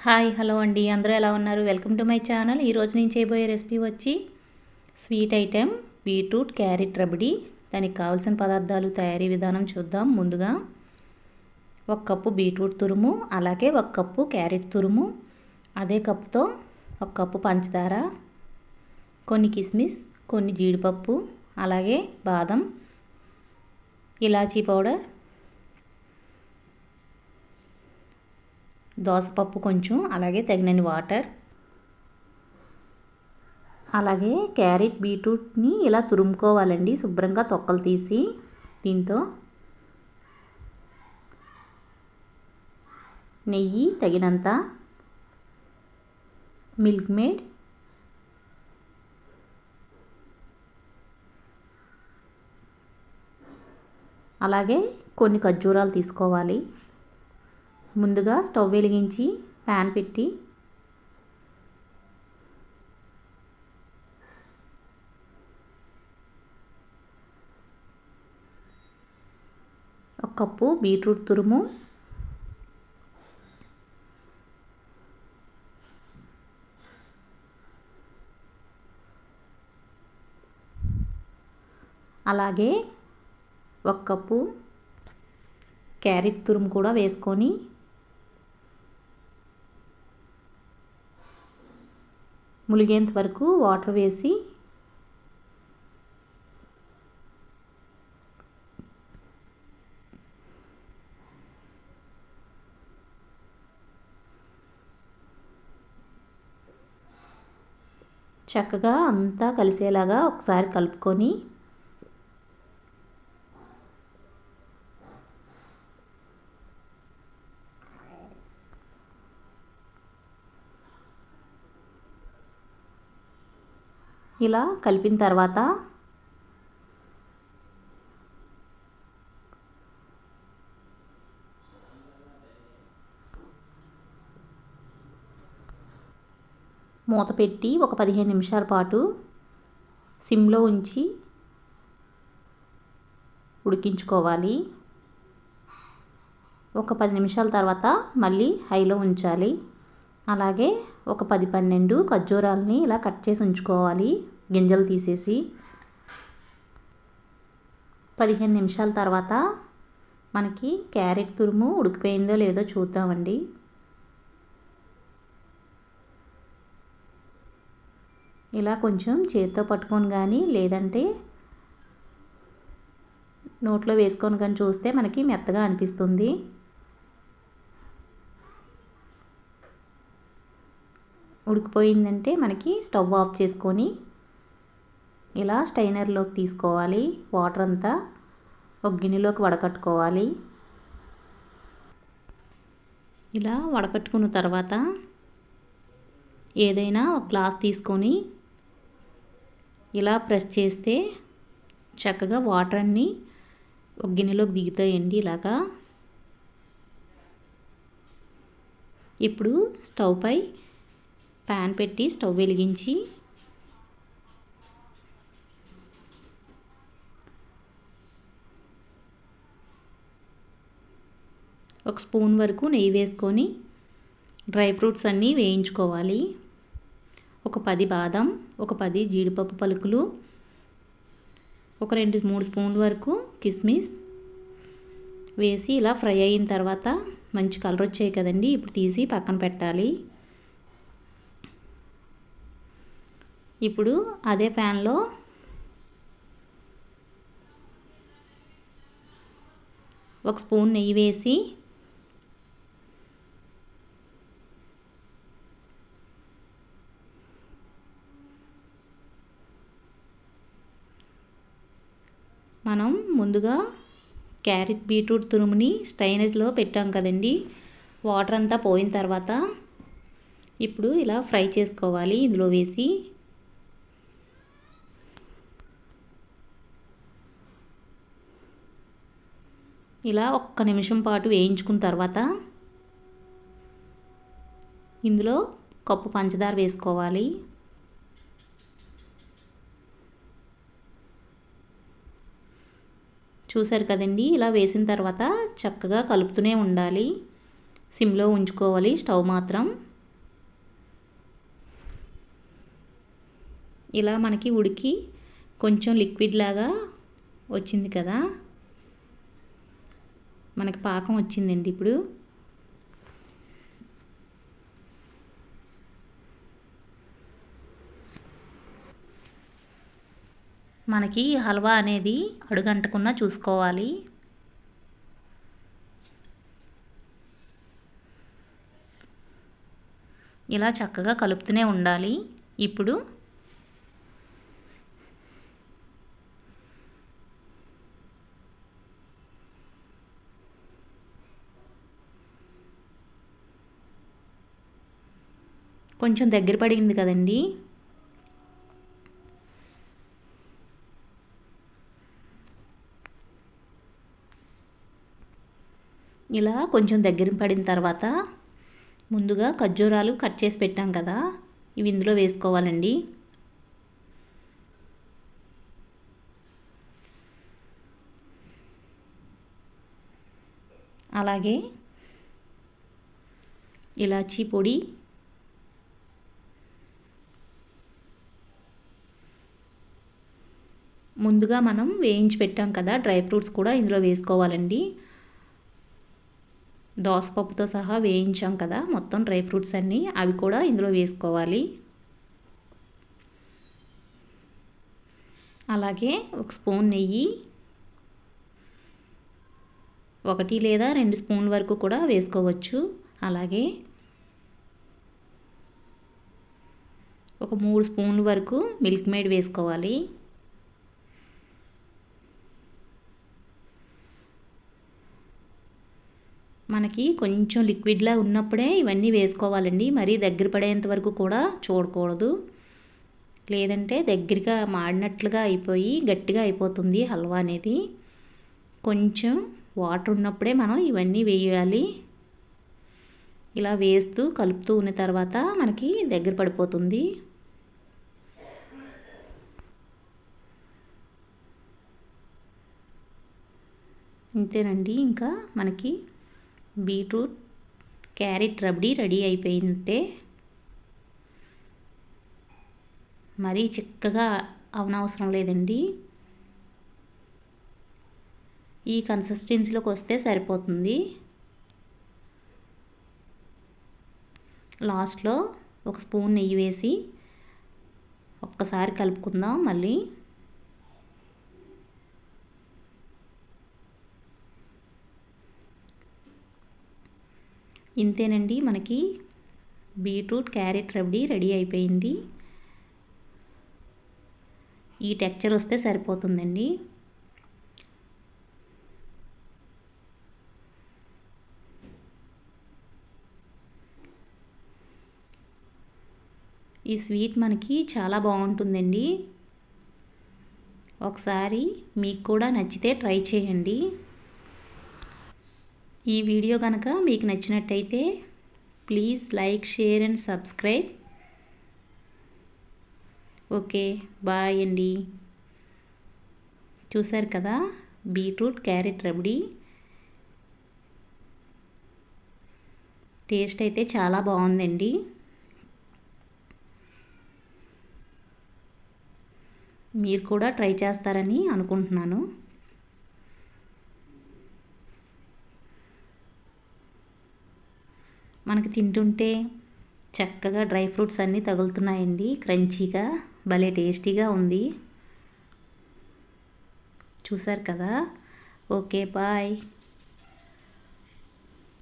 Hi hello అండి, అందరూ ఎలా ఉన్నారు? Welcome to my channel. ఈరోజు నేను చేయబోయే రెసిపీ వచ్చి sweet item beetroot carrot rabdi. దానికి కావాల్సిన పదార్థాలు, తయారీ విధానం చూద్దాం. ముందుగా 1 కప్పు బీట్రూట్ తురుము, అలాగే 1 కప్పు క్యారెట్ తురుము, అదే కప్పుతో 1 కప్పు పంచదార, కొన్ని కిస్మిస్, కొన్ని జీడిపప్పు, అలాగే బాదం, ఇలాచీ పౌడర్, దోసపప్పు కొంచెం, అలాగే తగినన్ని వాటర్. అలాగే క్యారెట్ బీట్రూట్ని ఇలా తురుముకోవాలండి, శుభ్రంగా తొక్కలు తీసి. దీంతో నెయ్యి తగినంత, మిల్క్ మేడ్, అలాగే కొన్ని ఖర్జూరాలు తీసుకోవాలి. ముందుగా స్టవ్ వెలిగించి ప్యాన్ పెట్టి ఒక కప్పు బీట్రూట్ తురుము, అలాగే 1 కప్పు క్యారెట్ తురుము కూడా వేసుకొని ములిగేంత వరకు వాటర్ వేసి చక్కగా అంతా కలిసేలాగా ఒకసారి కలుపుకొని ఇలా కలిపిన తర్వాత మూత పెట్టి ఒక 15 నిమిషాల పాటు సిమ్లో ఉంచి ఉడికించుకోవాలి. ఒక 10 నిమిషాల తర్వాత మళ్ళీ హైలో ఉంచాలి. అలాగే ఒక 10-12 ఖర్జూరాలని ఇలా కట్ చేసి ఉంచుకోవాలి, గింజలు తీసేసి. 15 నిమిషాల తర్వాత మనకి క్యారెట్ తురుము ఉడికిపోయిందో లేదో చూద్దామండి. ఇలా కొంచెం చేతితో పట్టుకొని కానీ, లేదంటే నోట్లో వేసుకొని కానీ చూస్తే మనకి మెత్తగా అనిపిస్తుంది. ఉడికిపోయిందంటే మనకి స్టవ్ ఆఫ్ చేసుకొని ఇలా స్టైనర్లోకి తీసుకోవాలి. వాటర్ అంతా ఒక గిన్నెలోకి వడకట్టుకోవాలి. ఇలా వడకట్టుకున్న తర్వాత ఏదైనా ఒక గ్లాస్ తీసుకొని ఇలా ప్రెస్ చేస్తే చక్కగా వాటర్ అన్నీ ఒక గిన్నెలోకి దిగుతాయండి ఇలాగా. ఇప్పుడు స్టవ్ పై ప్యాన్ పెట్టి స్టవ్ వెలిగించి ఒక స్పూన్ వరకు నెయ్యి వేసుకొని డ్రై ఫ్రూట్స్ అన్నీ వేయించుకోవాలి. ఒక 10 బాదం, ఒక 10 జీడిపప్పు పలుకులు, ఒక 2-3 స్పూన్ల వరకు కిస్మిస్ వేసి ఇలా ఫ్రై అయిన తర్వాత మంచి కలర్ వచ్చాయి కదండి, ఇప్పుడు తీసి పక్కన పెట్టాలి. ఇప్పుడు అదే ప్యాన్లో ఒక స్పూన్ నెయ్యి వేసి మనం ముందుగా క్యారెట్ బీట్రూట్ తురుముని స్టైనర్లో పెట్టాం కదండి, వాటర్ అంతా పోయిన తర్వాత ఇప్పుడు ఇలా ఫ్రై చేసుకోవాలి. ఇందులో వేసి ఇలా 1 నిమిషం పాటు వేయించుకున్న తర్వాత ఇందులో కప్పు పంచదార వేసుకోవాలి. చూసారు కదండి, ఇలా వేసిన తర్వాత చక్కగా కలుపుతూనే ఉండాలి. సిమ్లో ఉంచుకోవాలి స్టవ్ మాత్రం. ఇలా మనకి ఉడికి కొంచెం లిక్విడ్ లాగా వచ్చింది కదా, మనకి పాకం వచ్చిందండి. ఇప్పుడు మనకి హల్వా అనేది అడుగంటకుండా చూసుకోవాలి. ఇలా చక్కగా కలుపుతూనే ఉండాలి. ఇప్పుడు కొంచెం దగ్గర పడింది కదండి, ఇలా కొంచెం దగ్గర పడిన తర్వాత ముందుగా ఖర్జూరాలు కట్ చేసి పెట్టాం కదా, ఇవి ఇందులో వేసుకోవాలండి. అలాగే ఇలాచీ పొడి, ముందుగా మనం వేయించి పెట్టాం కదా డ్రై ఫ్రూట్స్ కూడా ఇందులో వేసుకోవాలండి. దోసపప్పుతో సహా వేయించాం కదా మొత్తం డ్రై ఫ్రూట్స్ అన్నీ, అవి కూడా ఇందులో వేసుకోవాలి. అలాగే ఒక స్పూన్ నెయ్యి, 1 లేదా 2 స్పూన్ల వరకు కూడా వేసుకోవచ్చు. అలాగే ఒక 3 స్పూన్ల వరకు మిల్క్ మేడ్ వేసుకోవాలి. మనకి కొంచెం లిక్విడ్లా ఉన్నప్పుడే ఇవన్నీ వేసుకోవాలండి. మరీ దగ్గర పడేంత వరకు కూడా చూడకూడదు, లేదంటే దగ్గరగా మాడినట్లుగా అయిపోయి గట్టిగా అయిపోతుంది హల్వా అనేది. కొంచెం వాటర్ ఉన్నప్పుడే మనం ఇవన్నీ వేయాలి. ఇలా వేస్తూ కలుపుతూ ఉన్న తర్వాత మనకి దగ్గర పడిపోతుంది. ఇంతేనండి, ఇంకా మనకి బీట్రూట్ క్యారెట్ రబడీ రెడీ అయిపోయినట్టే. మరీ చిక్కగా అవనవసరం లేదండి, ఈ కన్సిస్టెన్సీలోకి వస్తే సరిపోతుంది. లాస్ట్లో ఒక స్పూన్ నెయ్యి వేసి ఒక్కసారి కలుపుకుందాం మళ్ళీ. ఇంతేనండి, మనకి బీట్రూట్ క్యారెట్ రబడీ రెడీ అయిపోయింది. ఈ టెక్చర్ వస్తే సరిపోతుందండి. ఈ స్వీట్ మనకి చాలా బాగుంటుందండి. ఒకసారి మీకు కూడా నచ్చితే ట్రై చేయండి. ఈ వీడియో కనుక మీకు నచ్చినట్టయితే please like, share and subscribe. Okay, bye అండి. చూసారు కదా బీట్రూట్ క్యారెట్ రబడీ, టేస్ట్ అయితే చాలా బాగుందండి. మీరు కూడా ట్రై చేస్తారని అనుకుంటున్నాను. మనకి తింటుంటే చక్కగా డ్రై ఫ్రూట్స్ అన్నీ తగులుతున్నాయండి, క్రంచీగా, భలే టేస్టీగా ఉంది. చూసారు కదా. Okay, bye.